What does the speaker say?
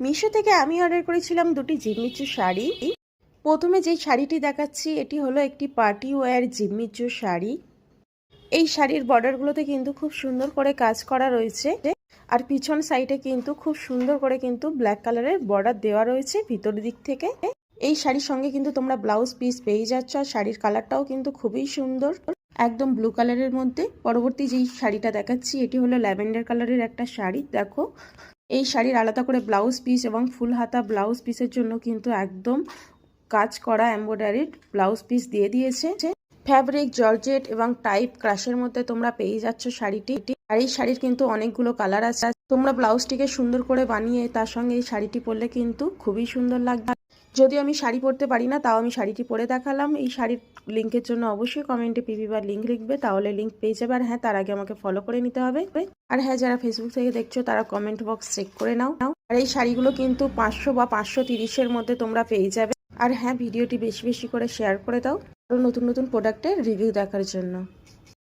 মিশো থেকে আমি অর্ডার করেছিলাম দুটি জিমিচু শাড়ি। প্রথমে যেই শাড়িটি দেখাচ্ছি এটি হলো একটি পার্টি ওয়্যার জিমিচু শাড়ি। এই শাড়ির বর্ডারগুলোতে কিন্তু খুব সুন্দর করে কাজ করা রয়েছে, আর পিছন সাইডে কিন্তু খুব সুন্দর করে কিন্তু ব্ল্যাক কালারের বর্ডার দেওয়া রয়েছে ভিতরের দিক থেকে। এই শাড়ির সঙ্গে কিন্তু তোমরা ব্লাউজ পিস পেয়ে যাচ্ছ, আর শাড়ির কালারটাও কিন্তু খুবই সুন্দর, একদম ব্লু কালারের মধ্যে। পরবর্তী যেই শাড়িটা দেখাচ্ছি এটি হলো ল্যাভেন্ডার কালারের একটা শাড়ি। দেখো, এই শাড়ির আলাদা করে ব্লাউজ পিস এবং ফুল হাতা ব্লাউজ পিসের জন্য কিন্তু একদম কাজ করা এমব্রয়ডারিড ব্লাউজ পিস দিয়ে দিয়েছে। ফ্যাব্রিক জর্জেট এবং টাইপ ক্রাশের মধ্যে তোমরা পেয়ে যাচ্ছ শাড়িটি। আর এই শাড়ির কিন্তু অনেকগুলো কালার আছে। তোমরা ব্লাউজটিকে সুন্দর করে বানিয়ে তার সঙ্গে এই শাড়িটি পরলে কিন্তু খুবই সুন্দর লাগবে। যদিও আমি শাড়ি পরতে পারি না, তাও আমি শাড়িটি পরে দেখালাম। এই শাড়ির লিঙ্কের জন্য অবশ্যই কমেন্টে পিপি বা লিঙ্ক লিখবে, তাহলে লিঙ্ক পেয়ে যাবে। আর হ্যাঁ, তার আগে আমাকে ফলো করে নিতে হবে। আর হ্যাঁ, যারা ফেসবুক থেকে দেখছো তারা কমেন্ট বক্স চেক করে নাও। আর এই শাড়িগুলো কিন্তু 500 বা 530-এর মধ্যে তোমরা পেয়ে যাবে। আর হ্যাঁ, ভিডিওটি বেশি বেশি করে শেয়ার করে দাও আরও নতুন নতুন প্রোডাক্টের রিভিউ দেখার জন্য।